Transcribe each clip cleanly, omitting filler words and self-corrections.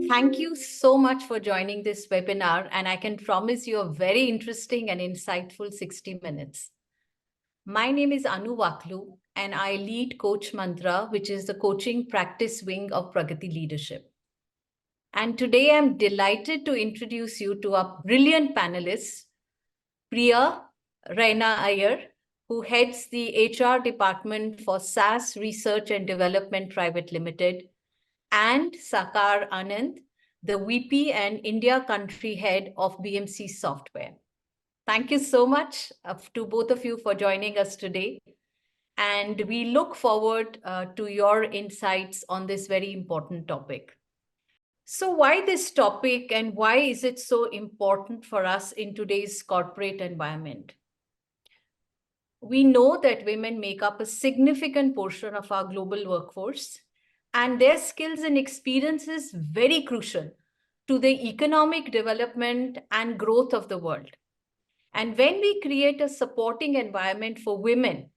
Thank you so much for joining this webinar, and I can promise you a very interesting and insightful 60 minutes. My name is Wakhlu, and I lead CoachMantra, which is the coaching practice wing of Pragati Leadership. And today I'm delighted to introduce you to our brilliant panelists, Priya, Raina, Iyer, who heads the HR department for SAS Research and Development Private Limited, and Sakaar, Anand, the VP and India country head of BMC Software. Thank you so much to both of you for joining us today. And we look forward to your insights on this very important topic. So why this topic, and why is it so important for us in today's corporate environment? We know that women make up a significant portion of our global workforce, and their skills and experience is very crucial to the economic development and growth of the world. And when we create a supporting environment for women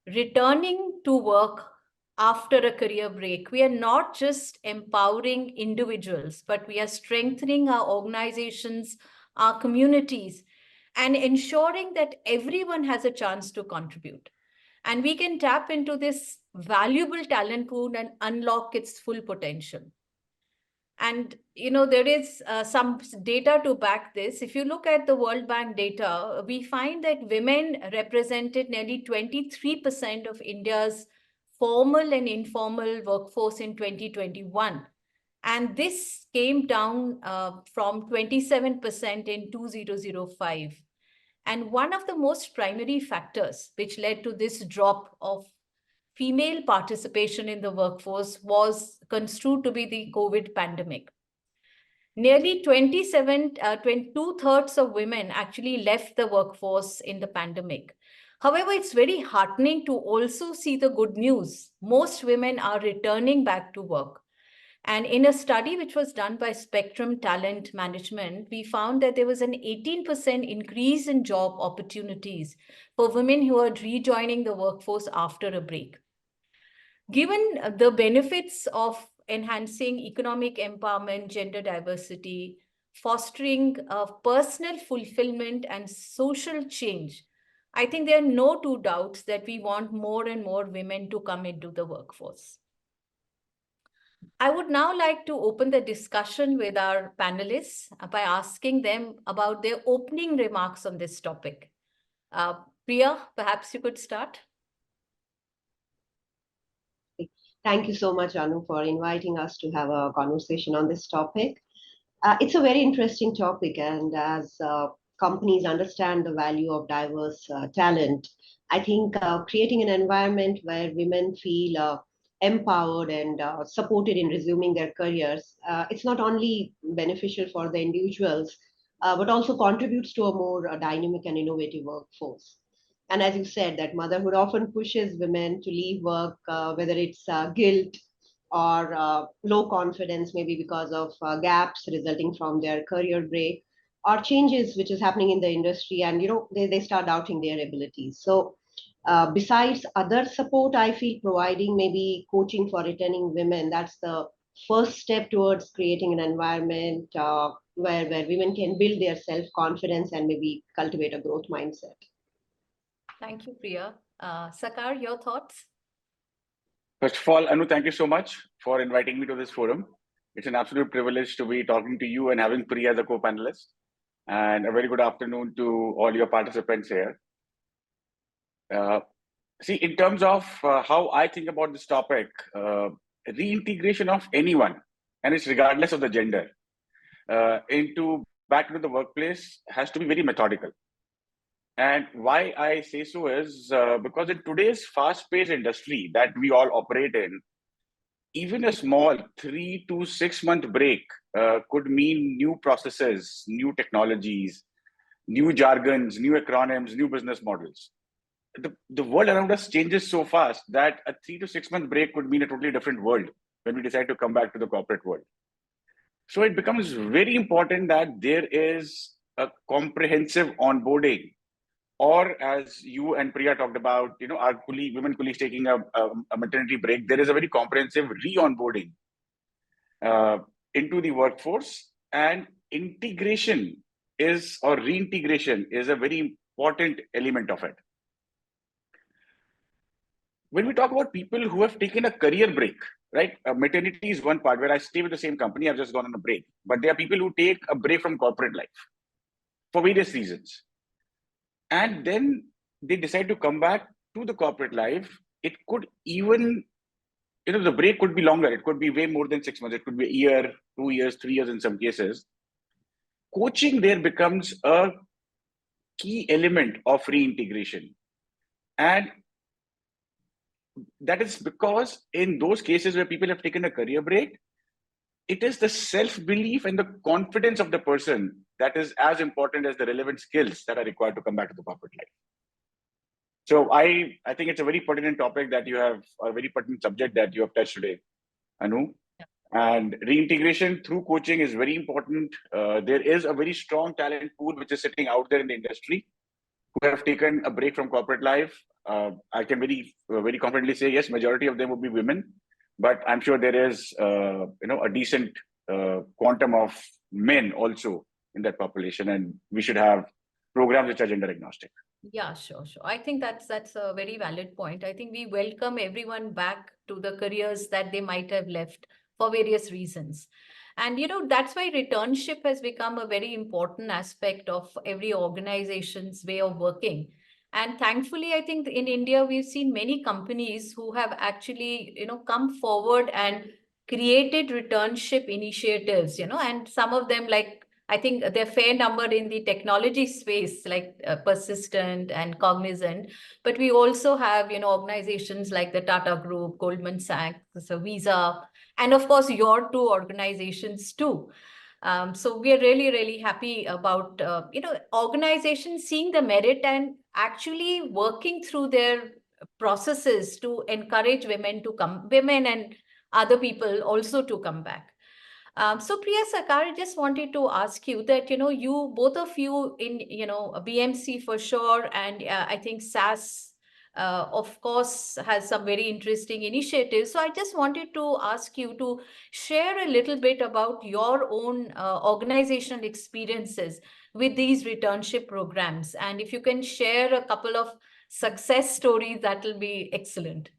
returning to work after a career break, we are not just empowering individuals, but we are strengthening our organizations, our communities, and ensuring that everyone has a chance to contribute. And we can tap into this valuable talent pool and unlock its full potential. And there is some data to back this. If you look at the World Bank data, we find that women represented nearly 23% of India's formal and informal workforce in 2021. And this came down from 27% in 2005. And one of the most primary factors which led to this drop of female participation in the workforce was construed to be the COVID pandemic. Nearly 2/3 of women actually left the workforce in the pandemic. However, it's very heartening to also see the good news. Most women are returning back to work. And in a study which was done by Spectrum Talent Management, we found that there was an 18% increase in job opportunities for women who are rejoining the workforce after a break. Given the benefits of enhancing economic empowerment, gender diversity, fostering personal fulfillment and social change, I think there are no two doubts that we want more and more women to come into the workforce. I would now like to open the discussion with our panelists by asking them about their opening remarks on this topic. Priya, perhaps you could start. Thank you so much, Anu, for inviting us to have a conversation on this topic. It's a very interesting topic, and as companies understand the value of diverse talent, I think creating an environment where women feel empowered and supported in resuming their careers, it's not only beneficial for the individuals, but also contributes to a more dynamic and innovative workforce. And as you said, that motherhood often pushes women to leave work, whether it's guilt or low confidence, maybe because of gaps resulting from their career break, or changes which is happening in the industry, and they start doubting their abilities. So besides other support, I feel providing maybe coaching for returning women, that's the first step towards creating an environment where women can build their self-confidence and maybe cultivate a growth mindset. Thank you, Priya. Sakaar, your thoughts? First of all, Anu, thank you so much for inviting me to this forum. It's an absolute privilege to be talking to you and having Priya as a co-panelist. And a very good afternoon to all your participants here. See, in terms of how I think about this topic, reintegration of anyone, and it's regardless of the gender, back into the workplace has to be very methodical. And why I say so is because in today's fast-paced industry that we all operate in, even a small 3 to 6 month break could mean new processes, new technologies, new jargons, new acronyms, new business models. The world around us changes so fast that a 3 to 6 month break could mean a totally different world when we decide to come back to the corporate world. So it becomes very important that there is a comprehensive onboarding, or as you and Priya talked about, our women colleagues taking a maternity break, there is a very comprehensive re-onboarding into the workforce, and integration or reintegration is a very important element of it. When we talk about people who have taken a career break, right? Maternity is one part where I stay with the same company. I've just gone on a break. But there are people who take a break from corporate life for various reasons. And then they decide to come back to the corporate life. It could even, the break could be longer. It could be way more than 6 months. It could be a year, 2 years, 3 years in some cases. Coaching there becomes a key element of reintegration. And that is because in those cases where people have taken a career break, it is the self-belief and the confidence of the person that is as important as the relevant skills that are required to come back to the corporate life. So I think it's a very pertinent topic that you have, a very pertinent subject that you have touched today, Anu. Yeah. And reintegration through coaching is very important. There is a very strong talent pool which is sitting out there in the industry who have taken a break from corporate life. I can very confidently say, yes, majority of them would be women, but I'm sure there is, a decent quantum of men also in that population, and we should have programs which are gender agnostic. Yeah, sure. I think that's a very valid point. I think we welcome everyone back to the careers that they might have left for various reasons. And, that's why returnship has become a very important aspect of every organization's way of working. And thankfully, I think in India, we've seen many companies who have actually, come forward and created returnship initiatives, and some of them, like, I think there are fair number in the technology space, like Persistent and Cognizant, but we also have, organizations like the Tata Group, Goldman Sachs, so Visa, and of course your two organizations too. So we are really, really happy about, organizations seeing the merit and actually working through their processes to encourage women and other people also to come back. So Priya, Sakaar, I just wanted to ask you that, you, both of you in, BMC for sure, and I think SAS, of course, has some very interesting initiatives. So I just wanted to ask you to share a little bit about your own organizational experiences with these returnship programs. And if you can share a couple of success stories, that will be excellent.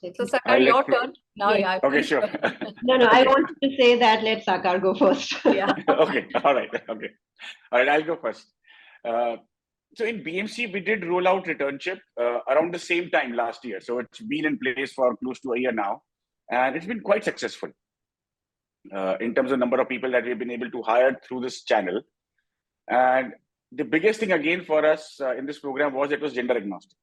So Sakaar, your turn. Now, yes. Okay, sure. No, Okay. I wanted to say that let Sakaar go first. Yeah. Okay, all right, okay. All right, I'll go first. So in BMC, we did roll out returnship around the same time last year. So it's been in place for close to a year now. And it's been quite successful in terms of number of people that we've been able to hire through this channel. And the biggest thing again for us in this program was it was gender agnostic.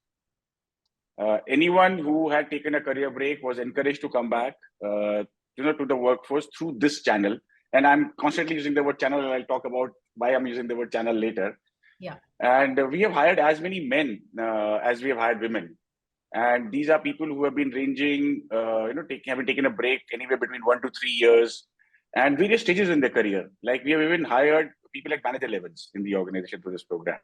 Anyone who had taken a career break was encouraged to come back, to the workforce through this channel. And I'm constantly using the word channel, and I'll talk about why I'm using the word channel later. Yeah. And we have hired as many men as we have hired women. And these are people who have been ranging, having taken a break anywhere between 1 to 3 years and various stages in their career. Like we have even hired people at manager levels in the organization through this program.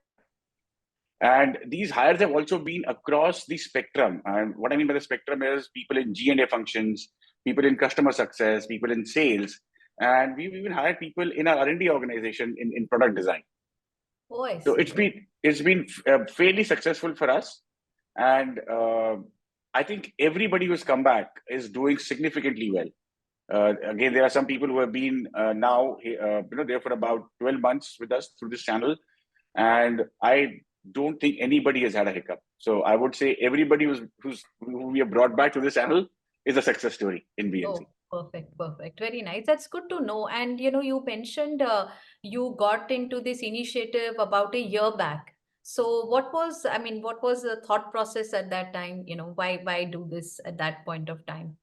And these hires have also been across the spectrum. And what I mean by the spectrum is people in G&A functions, people in customer success, people in sales. And we've even hired people in our R&D organization in product design. Oh, so it's been fairly successful for us. And I think everybody who's come back is doing significantly well. Again, there are some people who have been now there for about 12 months with us through this channel. And I don't think anybody has had a hiccup. So I would say everybody who we have brought back to this channel is a success story in BMC. Oh, perfect. Very nice. That's good to know. And, you mentioned you got into this initiative about a year back. So what was the thought process at that time? Why do this at that point of time?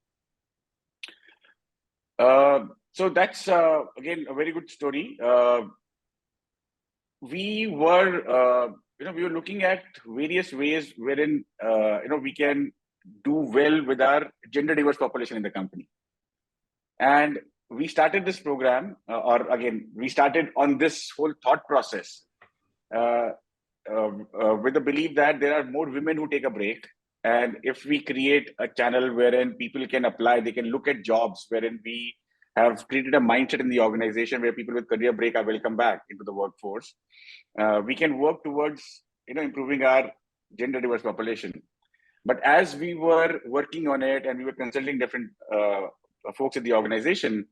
So that's, again, a very good story. We were looking at various ways wherein, we can do well with our gender diverse population in the company. And we started this program, we started on this whole thought process with the belief that there are more women who take a break. And if we create a channel wherein people can apply, they can look at jobs wherein we have created a mindset in the organization where people with career break are welcome back into the workforce. We can work towards improving our gender diverse population. But as we were working on it and we were consulting different folks in the organization,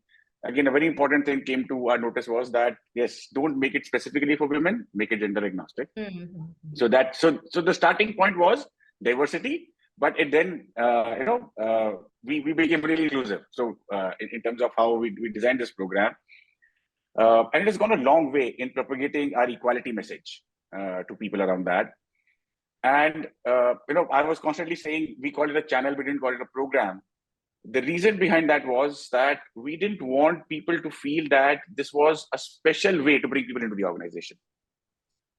again, a very important thing came to our notice was that, yes, don't make it specifically for women, make it gender agnostic. Mm-hmm. So the starting point was diversity, but it then, we became really inclusive. So in terms of how we designed this program, and it has gone a long way in propagating our equality message to people around that. And, I was constantly saying, we call it a channel, we didn't call it a program. The reason behind that was that we didn't want people to feel that this was a special way to bring people into the organization.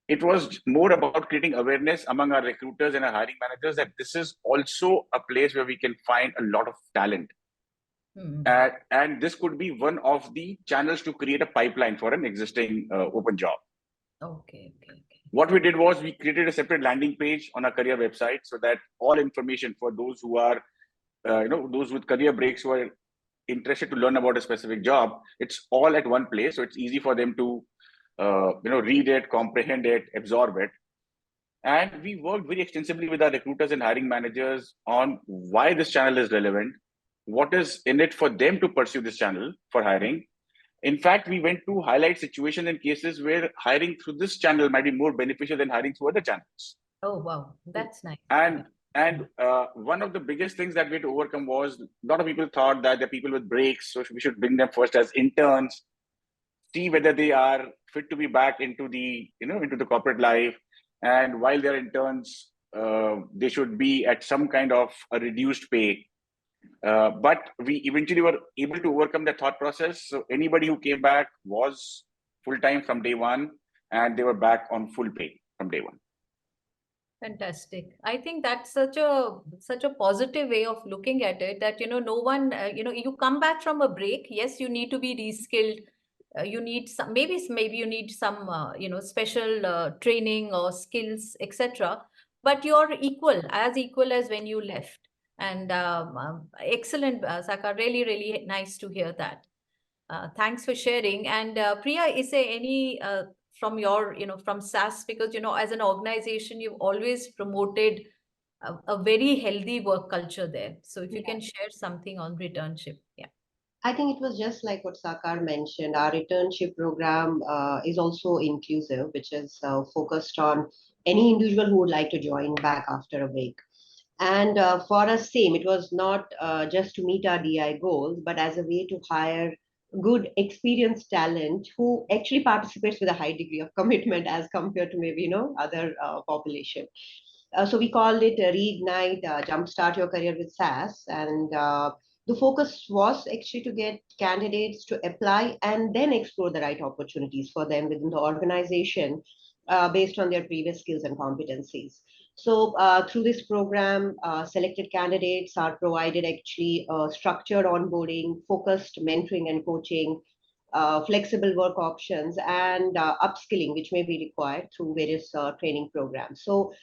It was more about creating awareness among our recruiters and our hiring managers that this is also a place where we can find a lot of talent. Mm-hmm. And this could be one of the channels to create a pipeline for an existing open job. Okay. What we did was we created a separate landing page on our career website so that all information for those who are, those with career breaks who are interested to learn about a specific job, it's all at one place. So it's easy for them to, read it, comprehend it, absorb it. And we worked very extensively with our recruiters and hiring managers on why this channel is relevant, what is in it for them to pursue this channel for hiring. In fact, we went to highlight situations and cases where hiring through this channel might be more beneficial than hiring through other channels. Oh, wow. That's nice. And one of the biggest things that we had to overcome was a lot of people thought that the people with breaks, so we should bring them first as interns, see whether they are fit to be back into the corporate life. And while they're interns, they should be at some kind of a reduced pay. But we eventually were able to overcome that thought process. So anybody who came back was full-time from day one, and they were back on full pay from day one. Fantastic. I think that's such a positive way of looking at it, that no one you come back from a break. Yes, you need to be reskilled. You need some, maybe you need some special training or skills, etc. But you're equal as when you left. And excellent, Saka. Really nice to hear that. Thanks for sharing. And Priya, is there any from your, from SAS, because, as an organization, you've always promoted a very healthy work culture there. So if you can share something on returnship. Yeah. I think it was just like what Sakaar mentioned. Our internship program is also inclusive, which is focused on any individual who would like to join back after a break. And for us, same, it was not just to meet our DI goals, but as a way to hire good experienced talent who actually participates with a high degree of commitment as compared to maybe, other population. So we called it Reignite, Jumpstart Your Career with SAS. And the focus was actually to get candidates to apply and then explore the right opportunities for them within the organization based on their previous skills and competencies. So through this program, selected candidates are provided actually structured onboarding, focused mentoring and coaching, flexible work options, and upskilling, which may be required through various training programs. So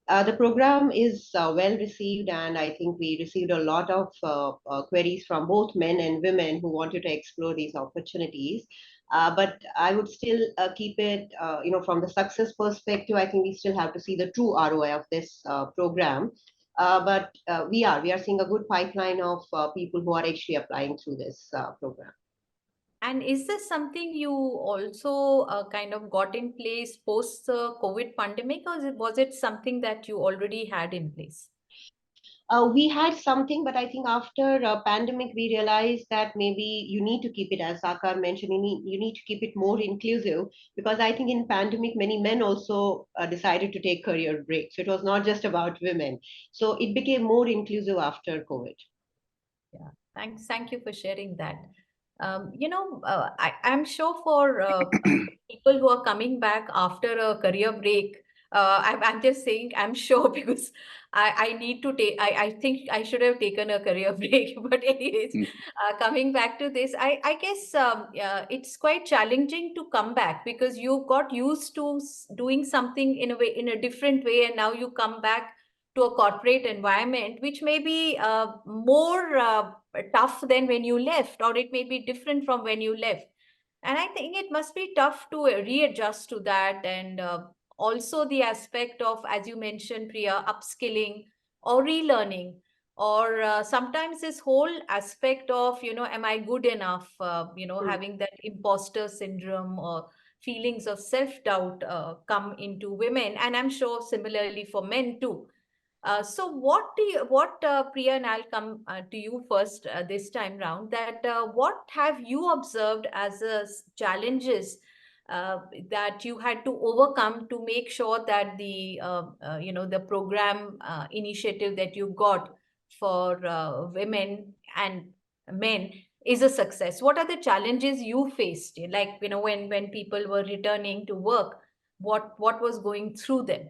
the program is well received, and I think we received a lot of queries from both men and women who wanted to explore these opportunities. But I would still keep it, from the success perspective, I think we still have to see the true ROI of this program. But we are seeing a good pipeline of people who are actually applying through this program. And is this something you also kind of got in place post the COVID pandemic, or was it something that you already had in place? We had something, but I think after pandemic, we realized that maybe you need to keep it, as Sakaar mentioned, you need to keep it more inclusive, because I think in pandemic, many men also decided to take career breaks. So it was not just about women. So it became more inclusive after COVID. Yeah, thank you for sharing that. I'm sure for people who are coming back after a career break, I'm just saying I'm sure because I need to take, I think I should have taken a career break. But anyways, coming back to this, I guess it's quite challenging to come back because you got used to doing something in a different way, and now you come back to a corporate environment, which may be more tough than when you left, or it may be different from when you left. And I think it must be tough to readjust to that. And also the aspect of, as you mentioned, Priya, upskilling or relearning, or sometimes this whole aspect of, am I good enough? Having that imposter syndrome or feelings of self-doubt come into women. And I'm sure similarly for men too. So Priya, and I'll come to you first this time round, that what have you observed as challenges that you had to overcome to make sure that the program initiative that you got for women and men is a success? What are the challenges you faced? Like, when people were returning to work, what was going through them?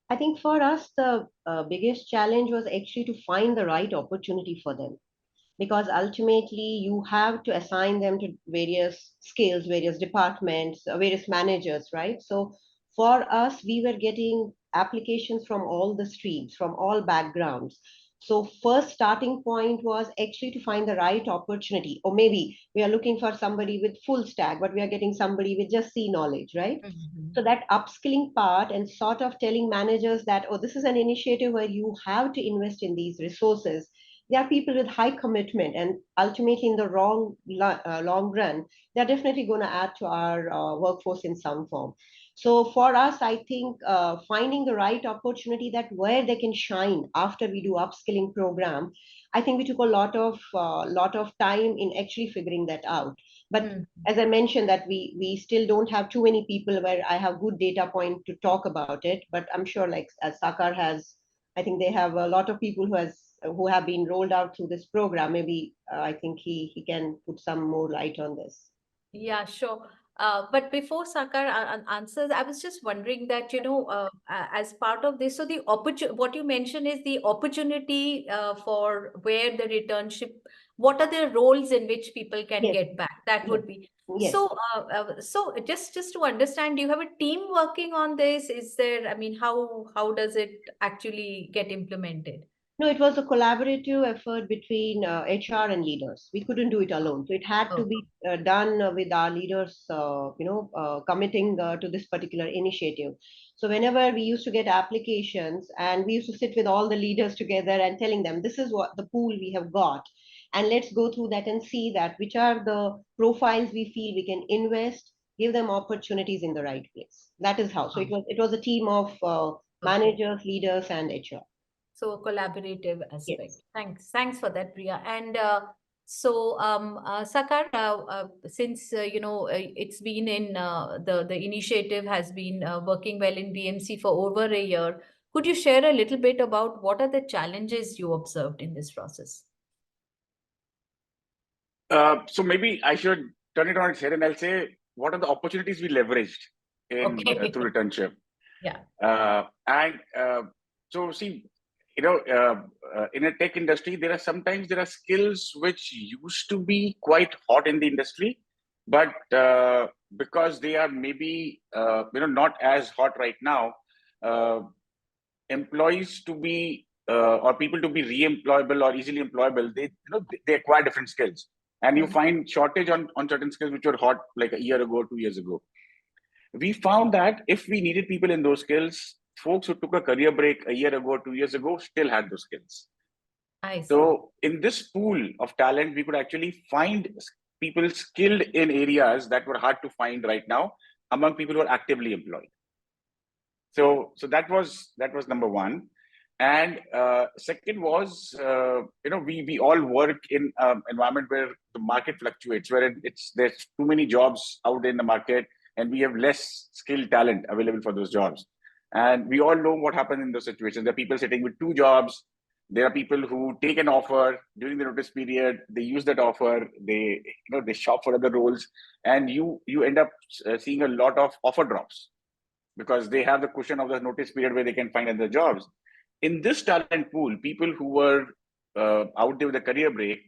I think for us, the biggest challenge was actually to find the right opportunity for them, because ultimately you have to assign them to various skills, various departments, various managers, right? So for us, we were getting applications from all the streams, from all backgrounds. So first starting point was actually to find the right opportunity, or maybe we are looking for somebody with full stack, but we are getting somebody with just C knowledge, right? So that upskilling part and sort of telling managers that, oh, this is an initiative where you have to invest in these resources. There are people with high commitment, and ultimately in the long run, they're definitely going to add to our workforce in some form. So for us, I think finding the right opportunity, that where they can shine after we do upskilling program, I think we took a lot of time in actually figuring that out. But as I mentioned, that we still don't have too many people where I have good data point to talk about it. But I'm sure, like as Sakaar has, I think they have a lot of people who have been rolled out through this program. Maybe I think he can put some more light on this. Yeah, sure. But before Sakar answers, I was just wondering that, as part of this, so the what you mentioned is the opportunity for where the returnship, what are the roles in which people can Yes, get back? That yes, would be. yes. So just to understand, do you have a team working on this? Is there, I mean, how does it actually get implemented? No, it was a collaborative effort between HR and leaders. We couldn't do it alone. So it had to Oh, be done with our leaders, committing to this particular initiative. So whenever we used to get applications, and we used to sit with all the leaders together and telling them, this is what the pool we have got. And let's go through that and see that which are the profiles we feel we can invest, give them opportunities in the right place. That is how. So oh, it was a team of okay. managers, leaders, and HR. So a collaborative Yes. aspect. Thanks for that, Priya. And Sakar, since it's been in the initiative has been working well in BMC for over a year, could you share a little bit about what are the challenges you observed in this process? So maybe I should turn it on its head and I'll say, what are the opportunities we leveraged in Okay. through returnship? Yeah. And so see, in a tech industry, there are skills which used to be quite hot in the industry, but because they are maybe not as hot right now, uh, employees to be or people to be re-employable or easily employable, they acquire different skills, and you find shortage on certain skills which were hot like a year ago, 2 years ago. We found that if we needed people in those skills, folks who took a career break a year ago, 2 years ago, still had those skills. I see. So in this pool of talent, we could actually find people skilled in areas that were hard to find right now among people who are actively employed. So that was number one. And second was, we all work in an environment where the market fluctuates, where there's too many jobs out in the market, and we have less skilled talent available for those jobs. And we all know what happens in those situations. There are people sitting with two jobs. There are people who take an offer during the notice period. They use that offer. They shop for other roles, and you end up seeing a lot of offer drops because they have the cushion of the notice period where they can find other jobs. In this talent pool, people who were out there with a career break,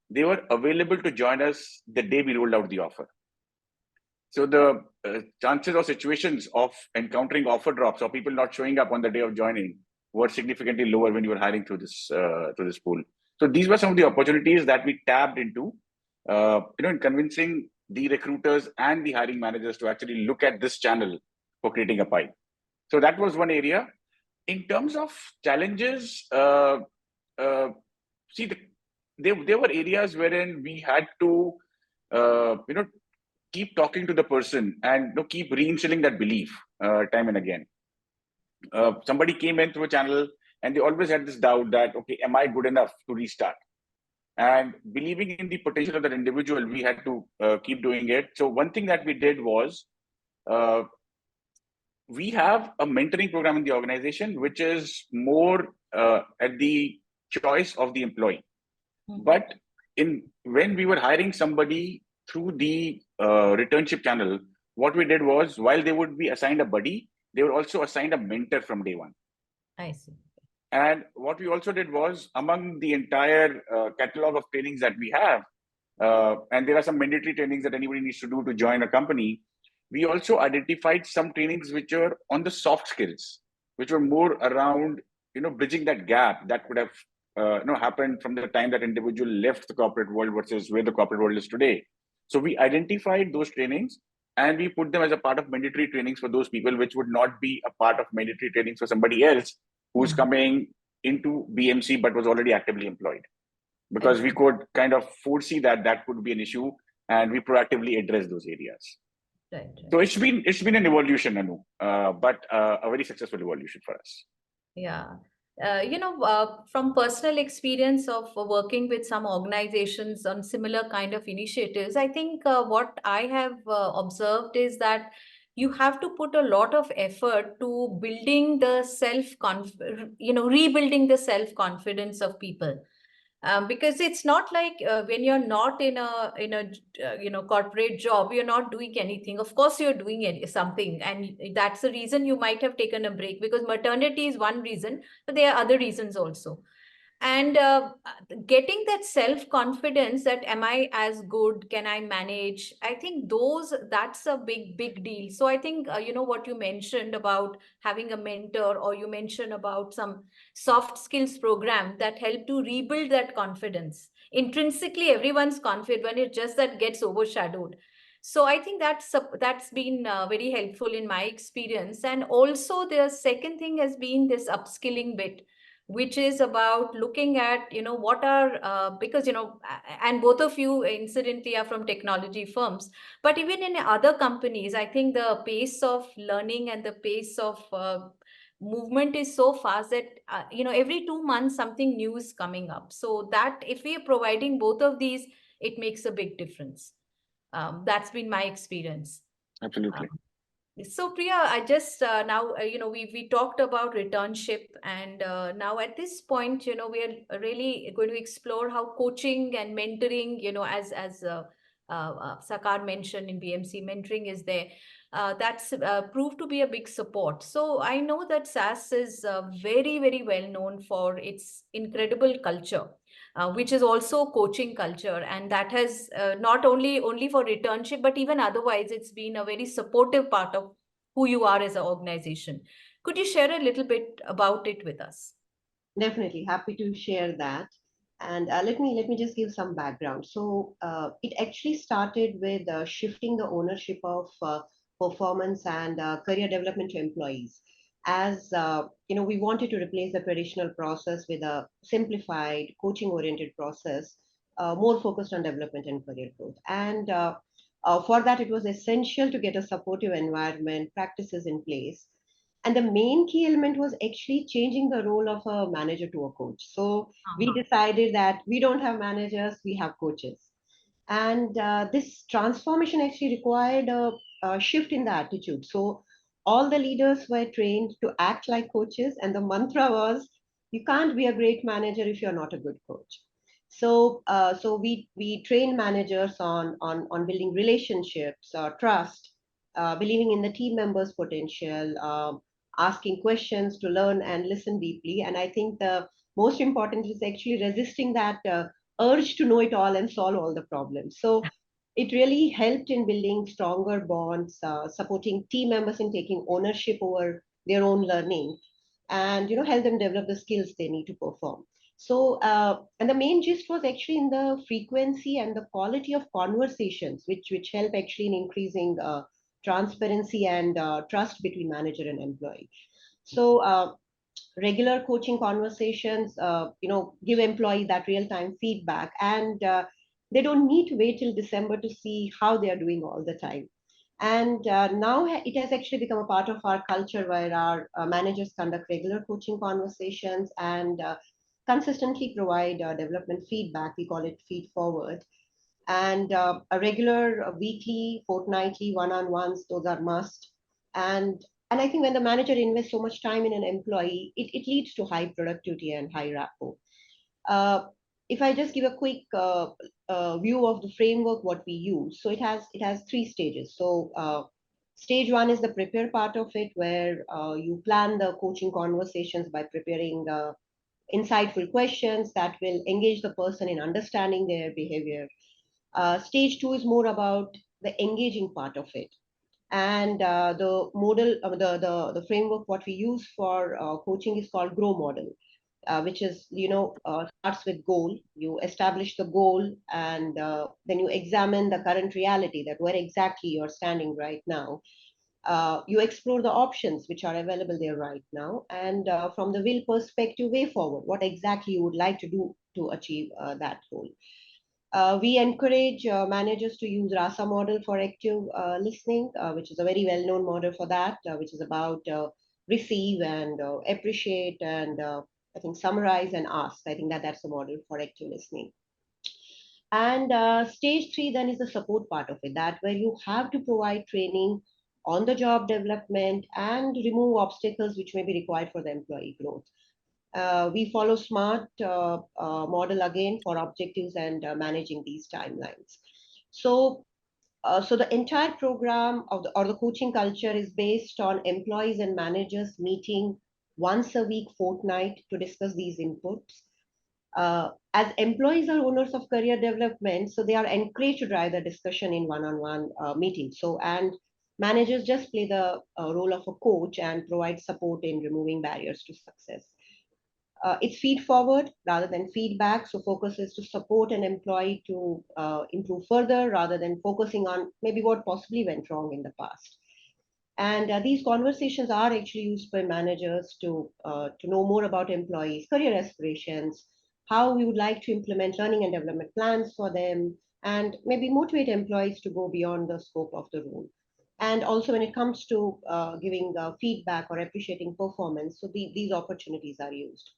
they were available to join us the day we rolled out the offer. So the chances or situations of encountering offer drops or people not showing up on the day of joining were significantly lower when you were hiring through this pool. So these were some of the opportunities that we tapped into, in convincing the recruiters and the hiring managers to actually look at this channel for creating a pipe. So that was one area. In terms of challenges, uh, see, there were areas wherein we had to, keep talking to the person and keep reinstilling that belief time and again. Somebody came in through a channel and they always had this doubt that, okay, am I good enough to restart? And believing in the potential of that individual, we had to keep doing it. So one thing that we did was, uh, we have a mentoring program in the organization, which is more at the choice of the employee. Mhm. But when we were hiring somebody through the returnship channel, what we did was, while they would be assigned a buddy, they were also assigned a mentor from day one. I see. And what we also did was, among the entire catalog of trainings that we have, and there are some mandatory trainings that anybody needs to do to join a company, we also identified some trainings which are on the soft skills, which were more around, bridging that gap that could have, happened from the time that individual left the corporate world versus where the corporate world is today. So we identified those trainings and we put them as a part of mandatory trainings for those people, which would not be a part of mandatory trainings for somebody else who's Mhm. coming into BMC but was already actively employed, because we could kind of foresee that that could be an issue and we proactively address those areas. Right. So it's been an evolution, Anu, but a very successful evolution for us. Yeah. From personal experience of working with some organizations on similar kind of initiatives, I think what I have observed is that you have to put a lot of effort to building the rebuilding the self-confidence of people. Because it's not like when you're not in a corporate job, you're not doing anything. Of course you're doing something, and that's the reason you might have taken a break, because maternity is one reason, but there are other reasons also. And getting that self confidence, that am I as good, can I manage, I think that's a big deal. So I think what you mentioned about having a mentor, or you mentioned about some soft skills program that help to rebuild that confidence. Intrinsically everyone's confident, it just that gets overshadowed. So I think that's been very helpful in my experience. And also the second thing has been this upskilling bit, which is about looking at what are because and both of you incidentally are from technology firms, but even in other companies, I think the pace of learning and the pace of movement is so fast that every 2 months something new is coming up. So that if we are providing both of these, it makes a big difference. That's been my experience. Absolutely. So Priya, I just now we talked about returnship, and now at this point, we are really going to explore how coaching and mentoring, as Sakaar mentioned in BMC, mentoring is there. That's proved to be a big support. So I know that SAS is very well known for its incredible culture. Which is also coaching culture, and that has not only for returnship, but even otherwise, it's been a very supportive part of who you are as an organization. Could you share a little bit about it with us? Definitely happy to share that. And let me just give some background. So it actually started with shifting the ownership of performance and career development to employees. As we wanted to replace the traditional process with a simplified, coaching-oriented process, more focused on development and career growth. And for that, it was essential to get a supportive environment, practices in place, and the main key element was actually changing the role of a manager to a coach. So we Uh-huh. decided that we don't have managers, we have coaches. And this transformation actually required a shift in the attitude. So all the leaders were trained to act like coaches, and the mantra was, you can't be a great manager if you're not a good coach. So we train managers on building relationships, trust, believing in the team members' potential, asking questions to learn and listen deeply. And I think the most important is actually resisting that urge to know it all and solve all the problems. So it really helped in building stronger bonds, supporting team members in taking ownership over their own learning, and help them develop the skills they need to perform. So, and the main gist was actually in the frequency and the quality of conversations, which help actually in increasing transparency and trust between manager and employee. So, regular coaching conversations, give employee that real time feedback, and they don't need to wait till December to see how they are doing all the time. And now it has actually become a part of our culture where our managers conduct regular coaching conversations and consistently provide development feedback. We call it feed forward. And a regular weekly, fortnightly one-on-ones, those are must. And I think when the manager invests so much time in an employee, it leads to high productivity and high rapport. Uh, if I just give a quick view of the framework, what we use, so it has three stages. So stage one is the prepare part of it, where you plan the coaching conversations by preparing insightful questions that will engage the person in understanding their behavior. Stage two is more about the engaging part of it. And the model, the framework, what we use for coaching is called Grow model, which is, starts with goal. You establish the goal, and then you examine the current reality, that where exactly you're standing right now. You explore the options which are available there right now, and from the will perspective, way forward, what exactly you would like to do to achieve that goal. We encourage managers to use RASA model for active listening, which is a very well-known model for that, which is about receive and appreciate and I think summarize and ask. I think that's a model for active listening. And stage three then is the support part of it, that where you have to provide training on the job development and remove obstacles which may be required for the employee growth. We follow SMART model again for objectives and managing these timelines. So the entire program of the coaching culture is based on employees and managers meeting once a week, fortnight, to discuss these inputs. As employees are owners of career development, so they are encouraged to drive the discussion in one-on-one meetings. So, and managers just play the role of a coach and provide support in removing barriers to success. It's feed forward rather than feedback. So focus is to support an employee to improve further rather than focusing on maybe what possibly went wrong in the past. And these conversations are actually used by managers to know more about employees' career aspirations, how we would like to implement learning and development plans for them, and maybe motivate employees to go beyond the scope of the role. And also when it comes to giving feedback or appreciating performance, so these opportunities are used.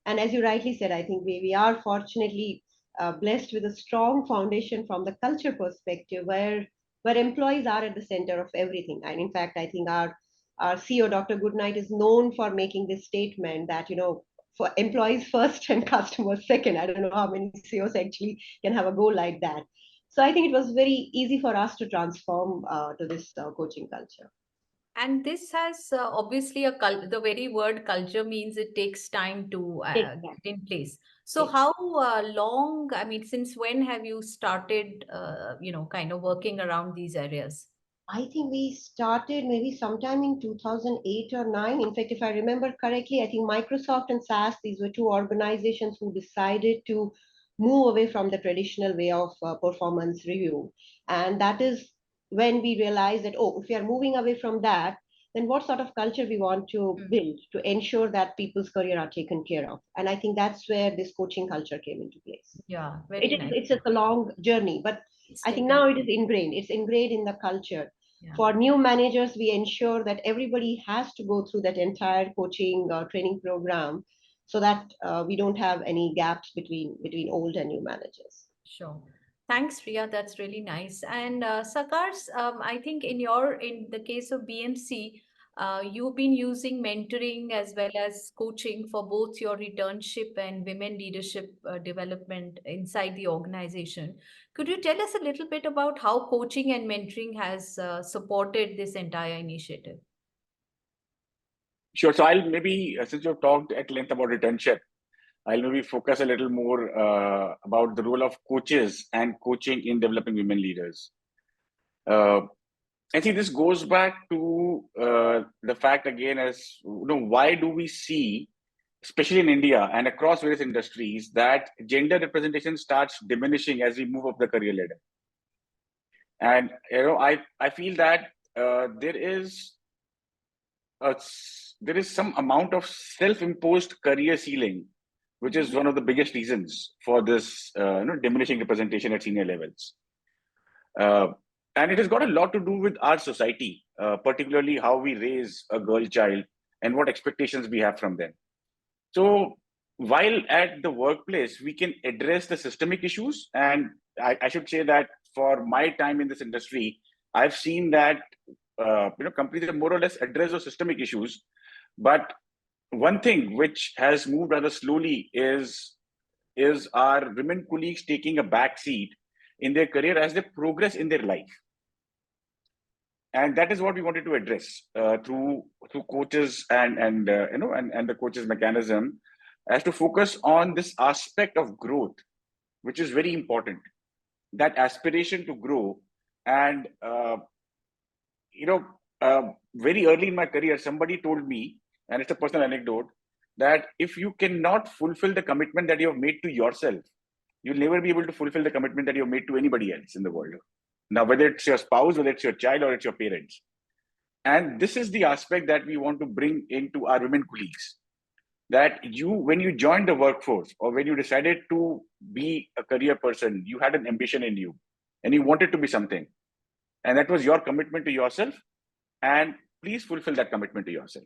And as you rightly said, I think we are fortunately blessed with a strong foundation from the culture perspective, where employees are at the center of everything. And in fact, I think our CEO, Dr. Goodnight, is known for making this statement that, for employees first and customers second. I don't know how many CEOs actually can have a goal like that. So I think it was very easy for us to transform to this coaching culture. And this has obviously the very word culture means it takes time to Exactly. get in place. So how long, I mean, since when have you started, kind of working around these areas? I think we started maybe sometime in 2008 or 9. In fact, if I remember correctly, I think Microsoft and SAS, these were two organizations who decided to move away from the traditional way of performance review. And that is when we realized that, oh, if we are moving away from that, then what sort of culture we want to build to ensure that people's career are taken care of. And I think that's where this coaching culture came into place. Yeah, very nice. It's just a long journey, but I think now it is ingrained. It's ingrained in the culture. Yeah. For new managers, we ensure that everybody has to go through that entire coaching training program, so that we don't have any gaps between old and new managers. Sure. Thanks, Priya. That's really nice. And Sakars, I think in the case of BMC, you've been using mentoring as well as coaching for both your returnship and women leadership development inside the organization. Could you tell us a little bit about how coaching and mentoring has supported this entire initiative? Sure. So I'll maybe, since you've talked at length about returnship, I'll maybe focus a little more about the role of coaches and coaching in developing women leaders. I think this goes back to the fact again as, why do we see especially in India and across various industries, that gender representation starts diminishing as we move up the career ladder. And I feel that there is some amount of self-imposed career ceiling, which is one of the biggest reasons for this diminishing representation at senior levels. And it has got a lot to do with our society, particularly how we raise a girl child and what expectations we have from them. So while at the workplace, we can address the systemic issues. And I should say that for my time in this industry, I've seen that companies have more or less addressed those systemic issues. But one thing which has moved rather slowly is our women colleagues taking a back seat in their career as they progress in their life. And that is what we wanted to address through coaches and the coaches mechanism, as to focus on this aspect of growth, which is very important. That aspiration to grow. And very early in my career, somebody told me, and it's a personal anecdote, that if you cannot fulfill the commitment that you have made to yourself, you'll never be able to fulfill the commitment that you have made to anybody else in the world. Now, whether it's your spouse, whether it's your child, or it's your parents. And this is the aspect that we want to bring into our women colleagues. That when you joined the workforce, or when you decided to be a career person, you had an ambition in you and you wanted to be something. And that was your commitment to yourself. And please fulfill that commitment to yourself.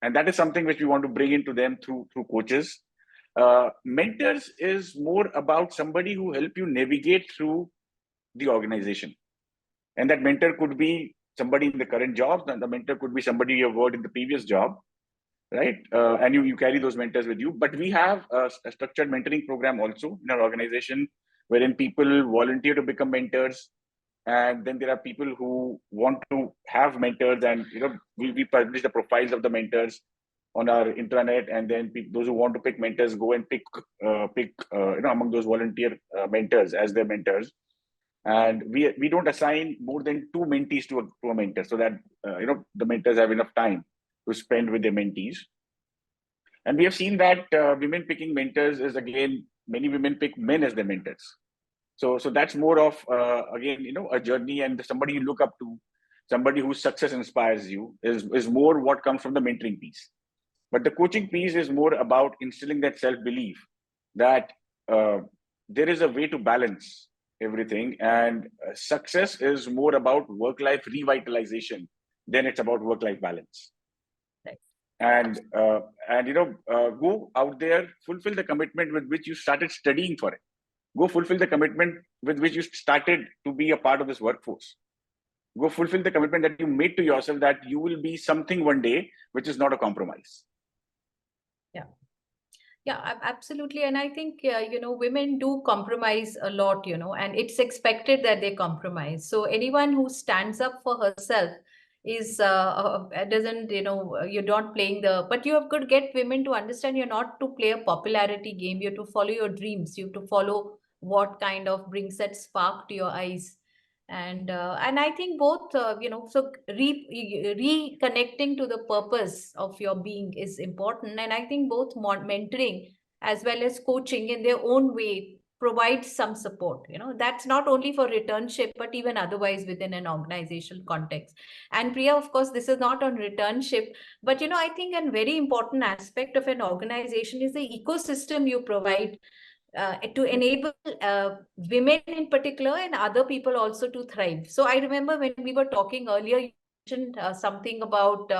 And that is something which we want to bring into them through coaches. Mentors is more about somebody who help you navigate through the organization. And that mentor could be somebody in the current job, and the mentor could be somebody you have worked in the previous job, right? And you carry those mentors with you. But we have a structured mentoring program also in our organization, wherein people volunteer to become mentors. And then there are people who want to have mentors, and we publish the profiles of the mentors on our intranet, and then those who want to pick mentors go and pick among those volunteer mentors as their mentors. And we don't assign more than 2 mentees to a mentor, so that the mentors have enough time to spend with their mentees. And we have seen that women picking mentors is, again, many women pick men as their mentors. So that's more of again a journey, and somebody you look up to, somebody whose success inspires you is more what comes from the mentoring piece. But the coaching piece is more about instilling that self-belief that there is a way to balance everything, and success is more about work-life revitalization than it's about work-life balance. Right. And go out there, fulfill the commitment with which you started studying for it. Go fulfill the commitment with which you started to be a part of this workforce. Go fulfill the commitment that you made to yourself, that you will be something one day, which is not a compromise. Yeah, absolutely. And I think, women do compromise a lot, and it's expected that they compromise. So anyone who stands up for herself is doesn't, you're not playing but you have to get women to understand you're not to play a popularity game. You have to follow your dreams. You have to follow what kind of brings that spark to your eyes. And I think both, so reconnecting to the purpose of your being is important. And I think both mentoring as well as coaching in their own way provides some support. That's not only for returnship, but even otherwise within an organizational context. And Priya, of course, this is not on returnship, but I think a very important aspect of an organization is the ecosystem you provide to enable women in particular and other people also to thrive. So I remember when we were talking earlier, you mentioned something about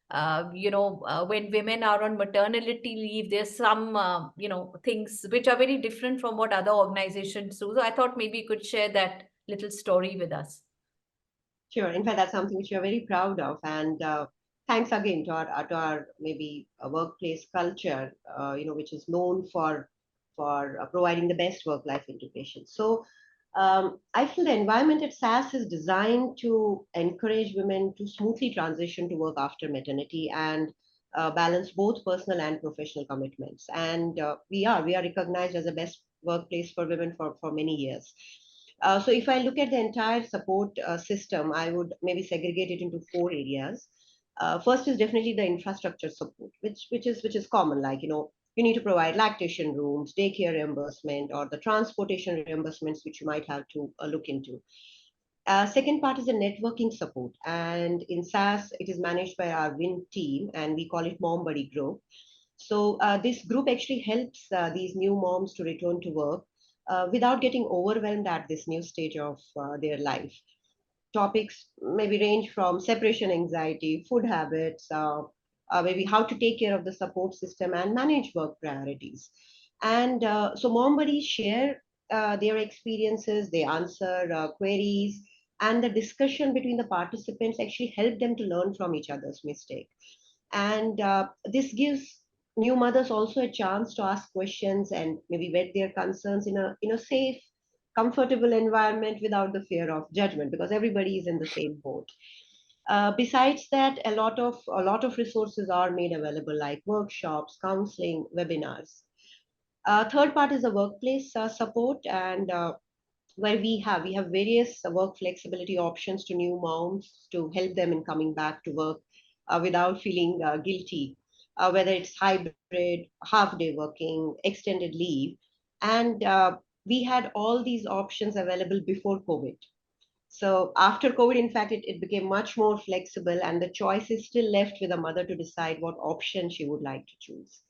when women are on maternity leave, there's some things which are very different from what other organizations do. So I thought maybe you could share that little story with us. Sure. In fact, that's something which you're very proud of. And thanks again to our maybe a workplace culture, which is known for providing the best work-life integration. So I feel the environment at SAS is designed to encourage women to smoothly transition to work after maternity and balance both personal and professional commitments. And we are recognized as the best workplace for women for many years. So if I look at the entire support system, I would maybe segregate it into 4 areas. First is definitely the infrastructure support, which is common, like, you need to provide lactation rooms, daycare reimbursement, or the transportation reimbursements, which you might have to look into. Second part is the networking support, and in SAS it is managed by our WIN team, and we call it Mom Buddy Group. So this group actually helps these new moms to return to work without getting overwhelmed at this new stage of their life. Topics maybe range from separation anxiety, food habits, maybe how to take care of the support system and manage work priorities. And so mom buddies share their experiences, they answer queries, and the discussion between the participants actually help them to learn from each other's mistake. And this gives new mothers also a chance to ask questions and maybe vet their concerns in a safe, comfortable environment without the fear of judgment, because everybody is in the same boat. Besides that, a lot of resources are made available, like workshops, counseling, webinars. Third part is the workplace support, and where we have various work flexibility options to new moms to help them in coming back to work without feeling guilty, whether it's hybrid, half day working, extended leave. And we had all these options available before COVID. So after COVID, in fact, it became much more flexible, and the choice is still left with a mother to decide what option she would like to choose.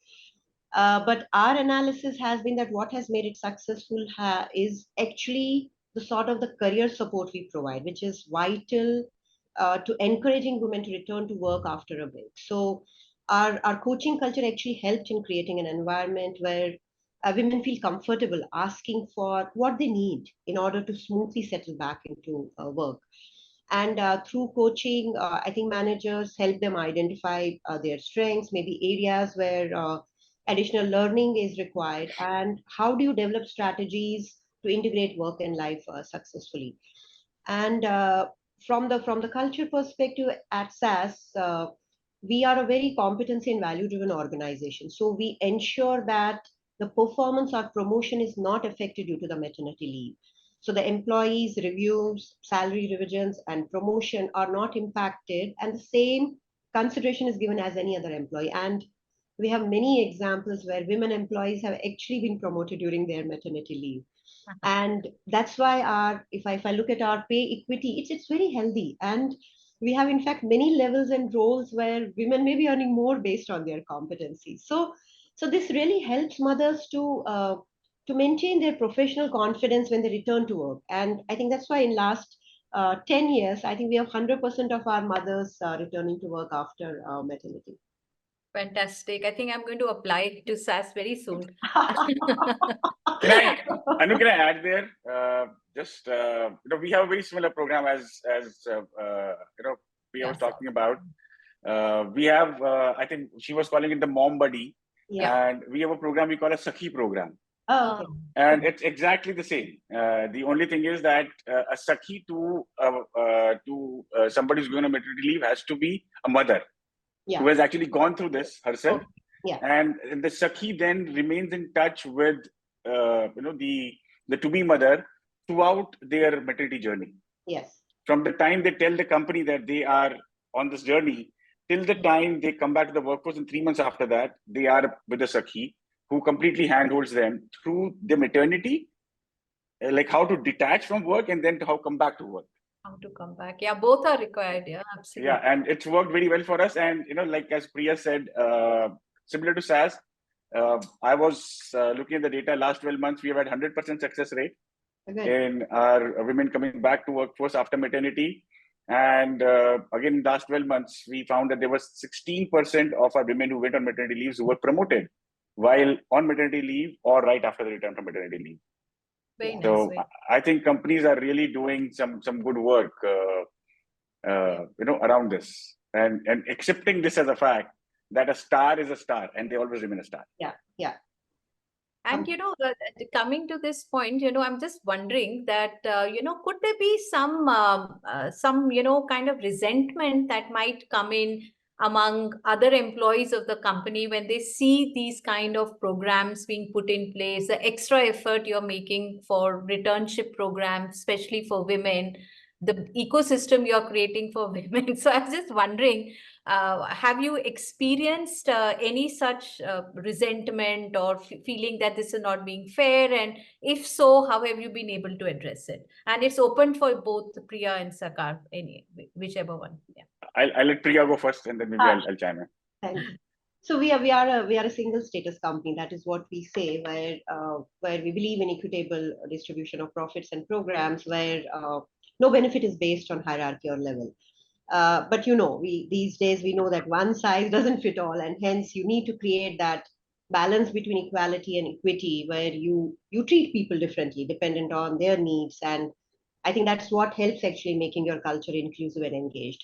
But our analysis has been that what has made it successful is actually the sort of the career support we provide, which is vital to encouraging women to return to work after a break. So our coaching culture actually helped in creating an environment where women feel comfortable asking for what they need in order to smoothly settle back into work. And through coaching, I think managers help them identify their strengths, maybe areas where additional learning is required, and how do you develop strategies to integrate work and life successfully. And from the culture perspective at SAS, we are a very competency and value driven organization. So we ensure that the performance or promotion is not affected due to the maternity leave. So the employees' reviews, salary revisions, and promotion are not impacted, and the same consideration is given as any other employee. And we have many examples where women employees have actually been promoted during their maternity leave. And that's why if I look at our pay equity, it's very healthy. And we have in fact many levels and roles where women may be earning more based on their competencies. So this really helps mothers to maintain their professional confidence when they return to work. And I think that's why in last 10 years, I think we have 100% of our mothers returning to work after maternity. Fantastic. I think I'm going to apply it to SAS very soon. Anu, can I add there? We have a very similar program as Priya was talking about. We have, I think she was calling it the Mom Buddy, and we have a program we call a Sakhi program. Oh, okay. And it's exactly the same. The only thing is that a Sakhi to somebody who's going on maternity leave has to be a mother who has actually gone through this herself. And the Sakhi then remains in touch with the to-be mother throughout their maternity journey. Yes. From the time they tell the company that they are on this journey till the time they come back to the workforce, and 3 months after that, they are with the Sakhi who completely handholds them through the maternity, like how to detach from work and then how come back to work. How to come back. Yeah, both are required. Yeah, absolutely. Yeah, and it's worked very well for us. And, like as Priya said, similar to SAS, I was looking at the data last 12 months, we have had 100% success rate in our women coming back to workforce after maternity. And again, in the last 12 months, we found that there was 16% of our women who went on maternity leaves who were promoted while on maternity leave or right after the return from maternity leave. Very so nice. I think companies are really doing some good work, around this and accepting this as a fact that a star is a star and they always remain a star. Yeah. And, coming to this point, I'm just wondering that, could there be some kind of resentment that might come in among other employees of the company when they see these kind of programs being put in place, the extra effort you're making for returnship programs, especially for women, the ecosystem you're creating for women. So I was just wondering, Have you experienced any such resentment or feeling that this is not being fair? And if so, how have you been able to address it? And it's open for both Priya and Sakaar, whichever one. Yeah. I'll let Priya go first, and then maybe I'll chime in. Thanks. So we are a single status company. That is what we say, where we believe in equitable distribution of profits and programs, where no benefit is based on hierarchy or level. But we these days we know that one size doesn't fit all, and hence you need to create that balance between equality and equity, where you treat people differently dependent on their needs. And I think that's what helps actually making your culture inclusive and engaged.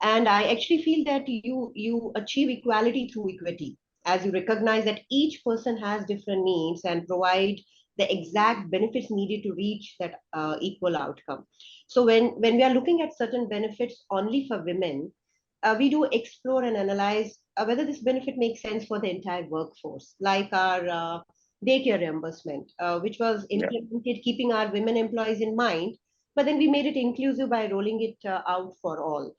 And I actually feel that you achieve equality through equity, as you recognize that each person has different needs and provide the exact benefits needed to reach that equal outcome. So when we are looking at certain benefits only for women, we do explore and analyze whether this benefit makes sense for the entire workforce, like our daycare reimbursement, which was Yeah. implemented keeping our women employees in mind, but then we made it inclusive by rolling it out for all.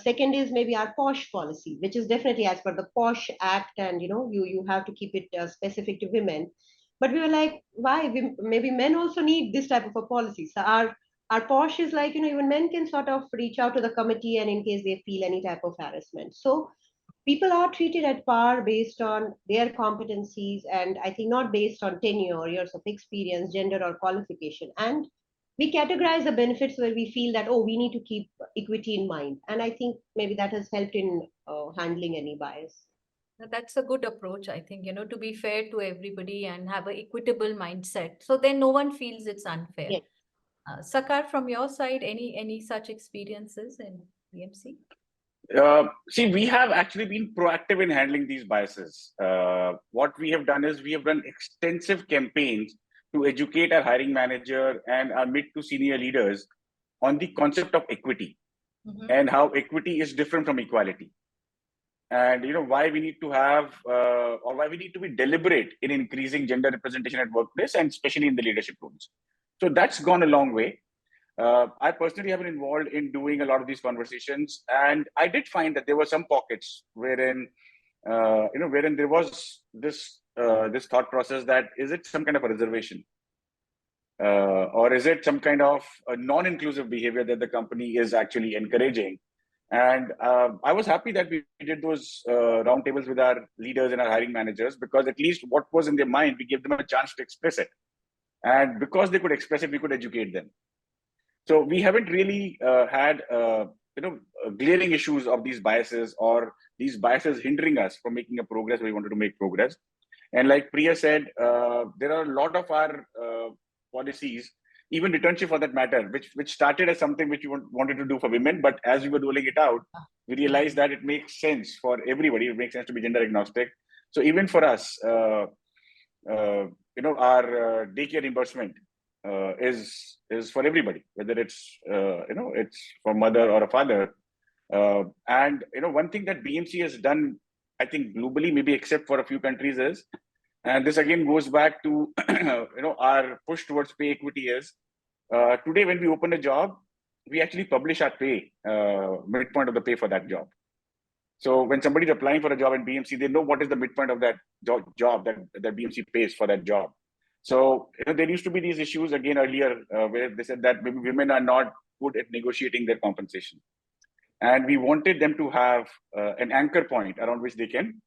Second is maybe our POSH policy, which is definitely as per the POSH Act, and you have to keep it specific to women. But we were like, why? Maybe men also need this type of a policy. So our POSH is like, even men can sort of reach out to the committee, and in case they feel any type of harassment. So people are treated at par based on their competencies, and I think not based on tenure, years of experience, gender, or qualification. And we categorize the benefits where we feel that, oh, we need to keep equity in mind. And I think maybe that has helped in handling any bias. That's a good approach, I think, to be fair to everybody and have an equitable mindset. So then no one feels it's unfair. Yes. Sakaar, from your side, any such experiences in BMC? See, we have actually been proactive in handling these biases. What we have done is we have run extensive campaigns to educate our hiring manager and our mid to senior leaders on the concept of equity and how equity is different from equality. And why we need to have or why we need to be deliberate in increasing gender representation at workplace, and especially in the leadership roles. So that's gone a long way. I personally have been involved in doing a lot of these conversations, and I did find that there were some pockets wherein there was this thought process that, is it some kind of a reservation, or is it some kind of a non-inclusive behavior that the company is actually encouraging? And I was happy that we did those roundtables with our leaders and our hiring managers, because at least what was in their mind, we gave them a chance to express it, and because they could express it, we could educate them. So we haven't really had glaring issues of these biases, or these biases hindering us from making a progress where we wanted to make progress. And like Priya said, there are a lot of our policies, even returnship for that matter, which started as something which we wanted to do for women, but as we were rolling it out, we realized that it makes sense for everybody. It makes sense to be gender agnostic. So even for us, our daycare reimbursement is for everybody, whether it's it's for mother or a father. And one thing that BMC has done, I think globally, maybe except for a few countries, is, and this again goes back to our push towards pay equity, is today when we open a job, we actually publish our pay, midpoint of the pay for that job. So when somebody's applying for a job in BMC, they know what is the midpoint of that job that BMC pays for that job. So there used to be these issues again earlier where they said that maybe women are not good at negotiating their compensation, and we wanted them to have an anchor point around which they can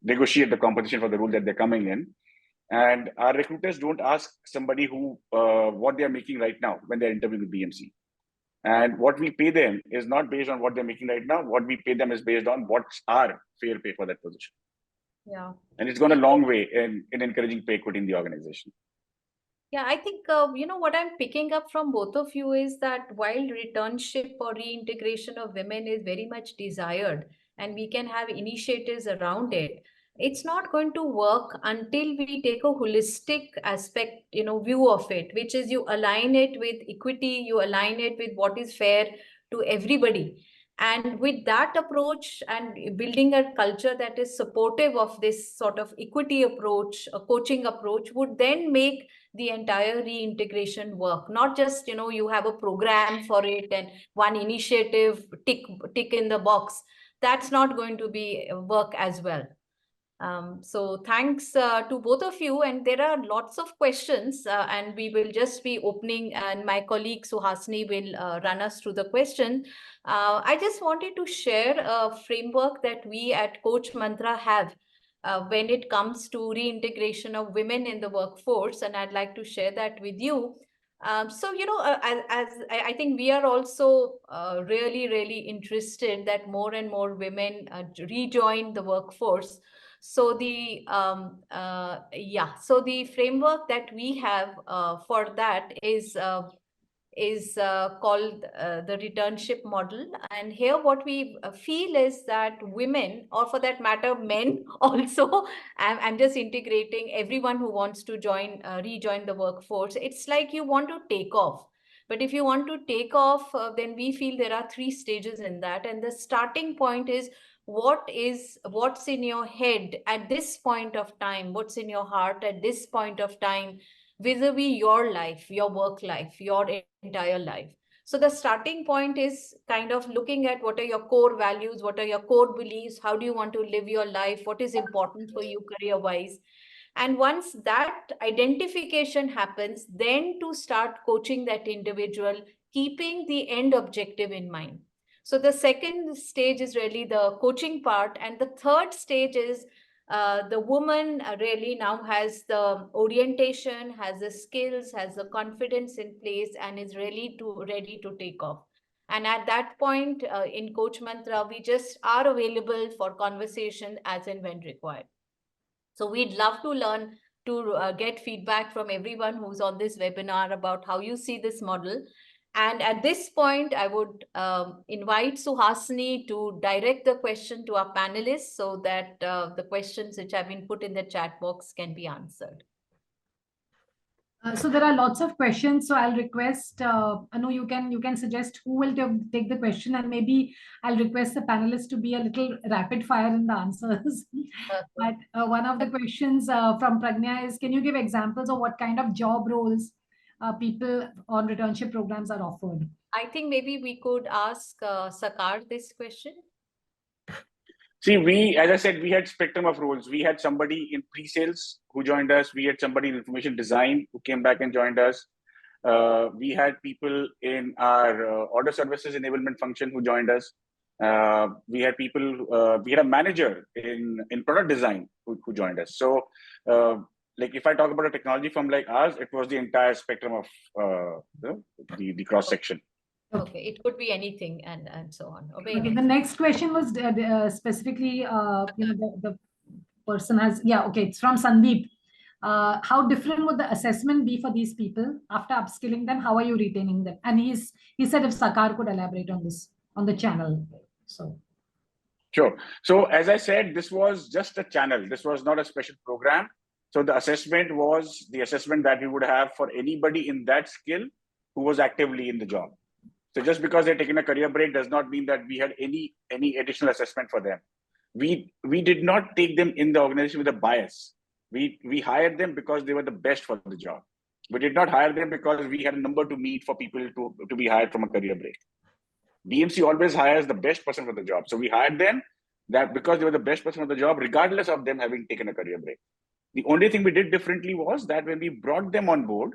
negotiate the compensation for the role that they're coming in. And our recruiters don't ask somebody who what they're making right now when they're interviewing with BMC. And what we pay them is not based on what they're making right now. What we pay them is based on what's our fair pay for that position. Yeah. And it's gone a long way in encouraging pay equity in the organization. Yeah, I think, what I'm picking up from both of you is that while returnship or reintegration of women is very much desired, and we can have initiatives around it, it's not going to work until we take a holistic aspect, view of it, which is you align it with equity, you align it with what is fair to everybody. And with that approach and building a culture that is supportive of this sort of equity approach, a coaching approach, would then make the entire reintegration work. Not just, you have a program for it and one initiative, tick in the box. That's not going to be work as well. So thanks to both of you. And there are lots of questions and we will just be opening, and my colleague Suhasini will run us through the question. I just wanted to share a framework that we at CoachMantra have when it comes to reintegration of women in the workforce. And I'd like to share that with you. So, as I think we are also really, really interested that more and more women rejoin the workforce. So so the framework that we have for that is called the returnship model. And here what we feel is that women, or for that matter men also, I'm just integrating everyone who wants to rejoin the workforce. It's like you want to take off. But if you want to take off, then we feel there are 3 stages in that. And the starting point is what's in your head at this point of time, what's in your heart at this point of time, vis-a-vis your life, your work life, your entire life. So the starting point is kind of looking at what are your core values, what are your core beliefs, how do you want to live your life, what is important for you career-wise. And once that identification happens, then to start coaching that individual, keeping the end objective in mind. So the second stage is really the coaching part. And the third stage is the woman really now has the orientation, has the skills, has the confidence in place, and is ready to take off. And at that point in CoachMantra, we just are available for conversation as and when required. So we'd love to learn, to get feedback from everyone who's on this webinar about how you see this model. And at this point, I would invite Suhasini to direct the question to our panelists so that the questions which have been put in the chat box can be answered. So there are lots of questions. So I'll request, Anu, you can suggest who will take the question, and maybe I'll request the panelists to be a little rapid fire in the answers. But one of the questions from Pragnya is, can you give examples of what kind of job roles people on returnship programs are offered? I think maybe we could ask Sakaar this question. See, as I said, we had spectrum of roles. We had somebody in pre-sales who joined us. We had somebody in information design who came back and joined us. We had people in our order services enablement function who joined us. We had people, we had a manager in product design who joined us. So, like if I talk about a technology firm like ours, it was the entire spectrum of the cross section. Okay, it could be anything and so on. Okay, the next question was specifically, the person has, okay, it's from Sandeep. How different would the assessment be for these people after upskilling them? How are you retaining them? And he said if Sakaar could elaborate on this, on the channel. So. Sure. So as I said, this was just a channel. This was not a special program. So the assessment was the assessment that we would have for anybody in that skill who was actively in the job. So just because they're taking a career break does not mean that we had any additional assessment for them. We did not take them in the organization with a bias. We hired them because they were the best for the job. We did not hire them because we had a number to meet for people to be hired from a career break. BMC always hires the best person for the job. So we hired them that because they were the best person for the job, regardless of them having taken a career break. The only thing we did differently was that when we brought them on board,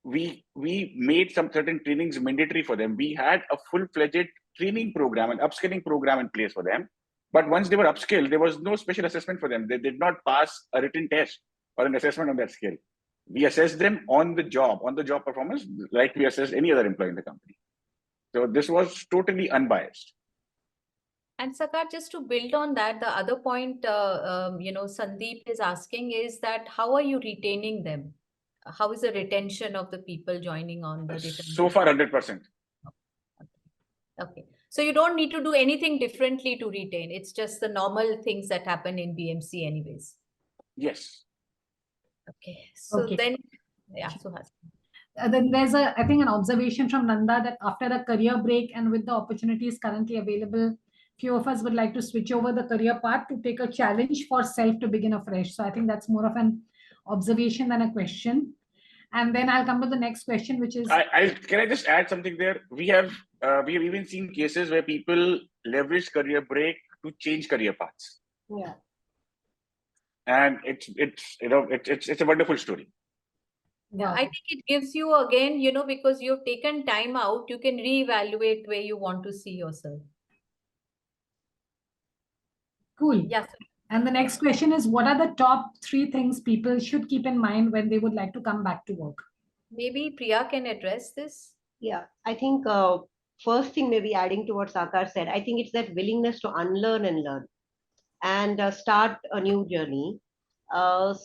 we made some certain trainings mandatory for them. We had a full-fledged training program, an upskilling program in place for them. But once they were upskilled, there was no special assessment for them. They did not pass a written test or an assessment on that skill. We assessed them on the job performance, like we assessed any other employee in the company. So this was totally unbiased. And Sakaar, just to build on that, the other point, Sandeep is asking is that how are you retaining them? How is the retention of the people joining on the return? So far, 100%. Okay. So you don't need to do anything differently to retain. It's just the normal things that happen in BMC anyways. Yes. Okay. So then, yeah, Suhas. Then there's I think an observation from Nanda that after a career break and with the opportunities currently available, few of us would like to switch over the career path to take a challenge for self to begin afresh. So I think that's more of an observation than a question. And then I'll come to the next question, which is... Can I just add something there? We have even seen cases where people leverage career break to change career paths. Yeah. And it's a wonderful story. Yeah, Wow. I think it gives you again, because you've taken time out, you can reevaluate where you want to see yourself. Cool. Yes. And the next question is, what are the top 3 things people should keep in mind when they would like to come back to work? Maybe Priya can address this. Yeah, I think first thing, maybe adding to what Sakaar said, I think it's that willingness to unlearn and learn and start a new journey.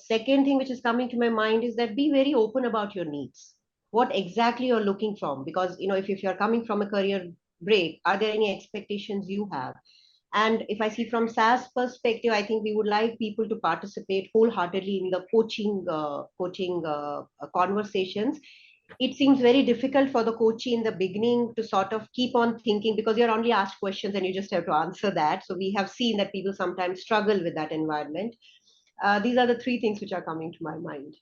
Second thing which is coming to my mind is that be very open about your needs. What exactly you're looking from? Because if you're coming from a career break, are there any expectations you have? And if I see from SaaS perspective, I think we would like people to participate wholeheartedly in the coaching conversations. It seems very difficult for the coachee in the beginning to sort of keep on thinking, because you're only asked questions and you just have to answer that. So we have seen that people sometimes struggle with that environment. These are the 3 things which are coming to my mind.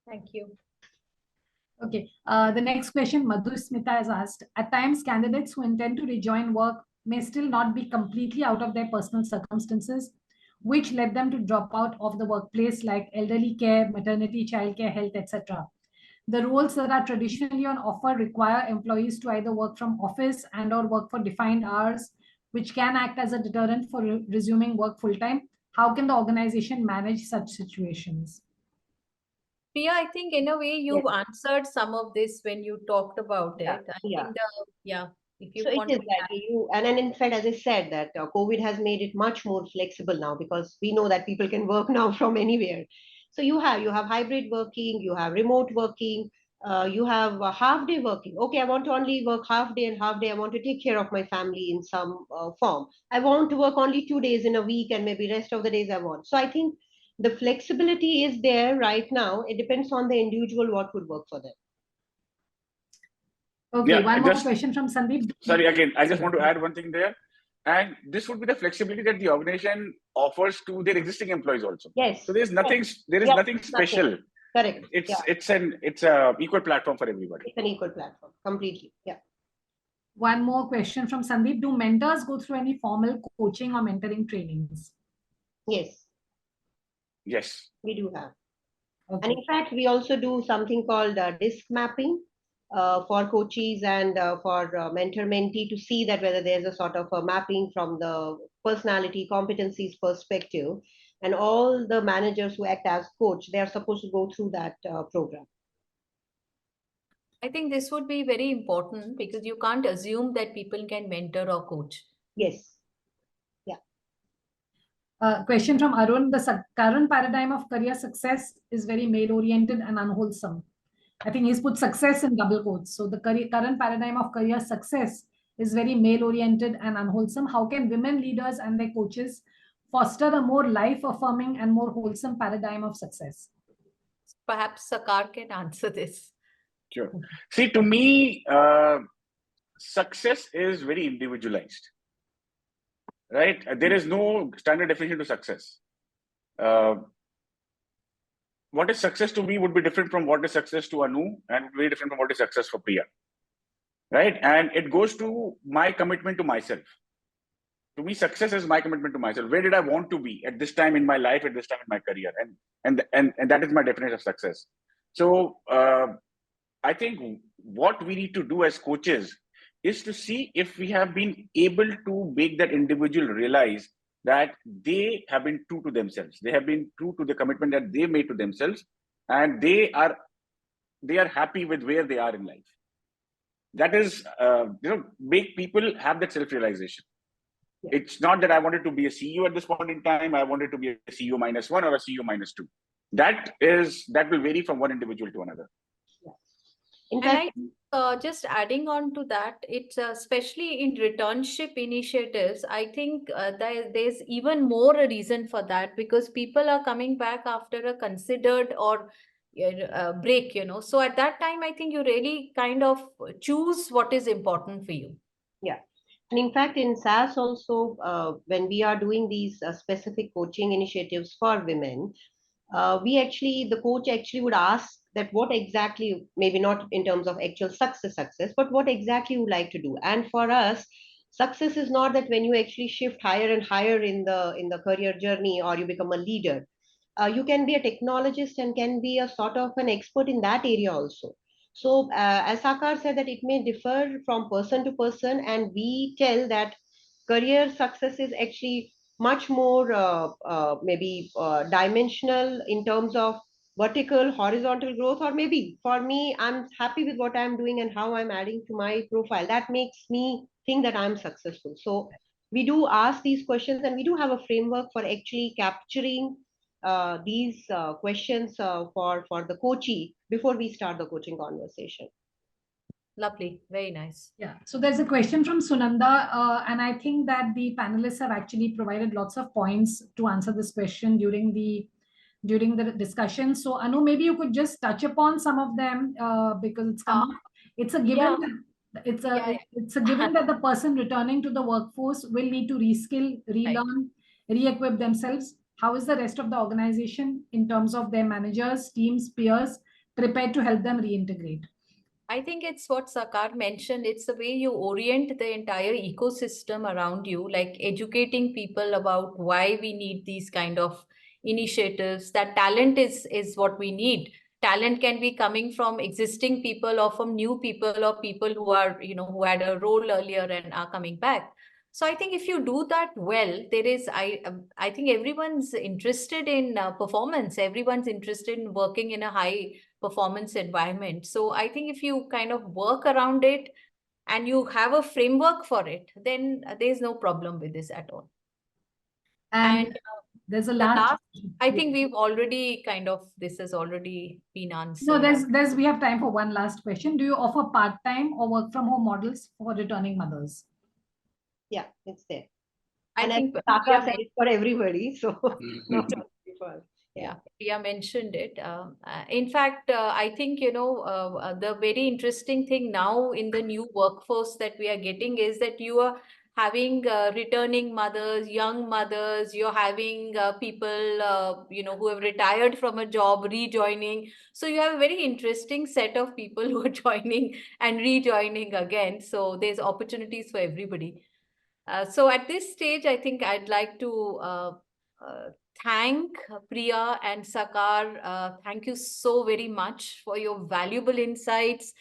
Thank you. Okay. The next question, Madhu Smita has asked, at times candidates who intend to rejoin work may still not be completely out of their personal circumstances, which led them to drop out of the workplace, like elderly care, maternity, childcare, health, etc. The roles that are traditionally on offer require employees to either work from office and or work for defined hours, which can act as a deterrent for resuming work full-time. How can the organization manage such situations? Priya, I think in a way you've Yes. answered some of this when you talked about it. I think if you So it want is to that and in fact, as I said, that COVID has made it much more flexible now, because we know that people can work now from anywhere. So you have hybrid working, you have remote working, you have half day working. Okay, I want to only work half day and half day. I want to take care of my family in some form. I want to work only 2 days in a week, and maybe rest of the days I want. So I think the flexibility is there right now. It depends on the individual what would work for them. Okay, Yeah, one more question from Sandeep. Sorry, again, I just want to add one thing there. And this would be the flexibility that the organization offers to their existing employees also. Yes. So there is nothing special. Correct. It's a equal platform for everybody. It's an equal platform, completely. Yeah. One more question from Sandeep. Do mentors go through any formal coaching or mentoring trainings? Yes. Yes. We do have. Okay. And in fact, we also do something called disc mapping for coaches and for mentor-mentee, to see that whether there's a sort of a mapping from the personality competencies perspective. And all the managers who act as coach, they are supposed to go through that program. I think this would be very important, because you can't assume that people can mentor or coach. Yes. Question from Arun. The current paradigm of career success is very male-oriented and unwholesome. I think he's put success in double quotes. So the current paradigm of career success is very male-oriented and unwholesome. How can women leaders and their coaches foster a more life-affirming and more wholesome paradigm of success? Perhaps Sakaar can answer this. Sure. See, to me, success is very individualized. Right? There is no standard definition to success. What is success to me would be different from what is success to Anu, and very different from what is success for Priya. Right? And it goes to my commitment to myself. To me, success is my commitment to myself. Where did I want to be at this time in my life, at this time in my career? And that is my definition of success. So I think what we need to do as coaches is to see if we have been able to make that individual realize that they have been true to themselves. They have been true to the commitment that they made to themselves, and they are happy with where they are in life. That is, make people have that self-realization. Yeah. It's not that I wanted to be a CEO at this point in time. I wanted to be a CEO -1 or a CEO -2. That will vary from one individual to another. In fact, just adding on to that, it's especially in returnship initiatives, I think there's even more a reason for that, because people are coming back after a considered or break, So at that time, I think you really kind of choose what is important for you. Yeah. And in fact, in SaaS also, when we are doing these specific coaching initiatives for women, the coach actually would ask that what exactly, maybe not in terms of actual success, but what exactly you would like to do. And for us, success is not that when you actually shift higher and higher in the career journey, or you become a leader. You can be a technologist and can be a sort of an expert in that area also. So as Sakar said, that it may differ from person to person, and we tell that career success is actually much more maybe dimensional in terms of vertical, horizontal growth, or maybe for me, I'm happy with what I'm doing and how I'm adding to my profile. That makes me think that I'm successful. So we do ask these questions, and we do have a framework for actually capturing these questions for the coachee before we start the coaching conversation. Lovely. Very nice. Yeah. So there's a question from Sunanda, and I think that the panelists have actually provided lots of points to answer this question during the discussion. So Anu, maybe you could just touch upon some of them because it's come up. It's a given. Yeah. It's a given that the person returning to the workforce will need to reskill, relearn, re-equip themselves. How is the rest of the organization in terms of their managers, teams, peers prepared to help them reintegrate? I think it's what Sakaar mentioned. It's the way you orient the entire ecosystem around you, like educating people about why we need these kind of initiatives. That talent is what we need. Talent can be coming from existing people or from new people or people who are, who had a role earlier and are coming back. So I think if you do that well, I think everyone's interested in performance. Everyone's interested in working in a high performance environment. So I think if you kind of work around it and you have a framework for it, then there's no problem with this at all. And there's a the last, I think we've already this has already been answered. No, we have time for one last question. Do you offer part-time or work from home models for returning mothers? Yeah, it's there. I think Sakaar said it's for everybody. So yeah, Priya mentioned it. In fact, I think, the very interesting thing now in the new workforce that we are getting is that you are having returning mothers, young mothers, you're having people, who have retired from a job, rejoining. So you have a very interesting set of people who are joining and rejoining again. So there's opportunities for everybody. So at this stage, I think I'd like to thank Priya and Sakaar. Thank you so very much for your valuable insights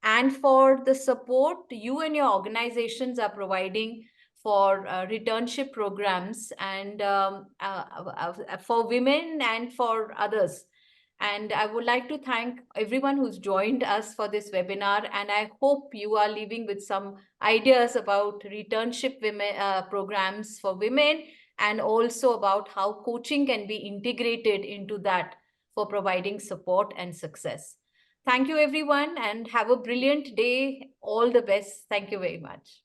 and for the support you and your organizations are providing for returnship programs and for women and for others. And I would like to thank everyone who's joined us for this webinar. And I hope you are leaving with some ideas about returnship women programs for women, and also about how coaching can be integrated into that for providing support and success. Thank you, everyone, and have a brilliant day. All the best. Thank you very much.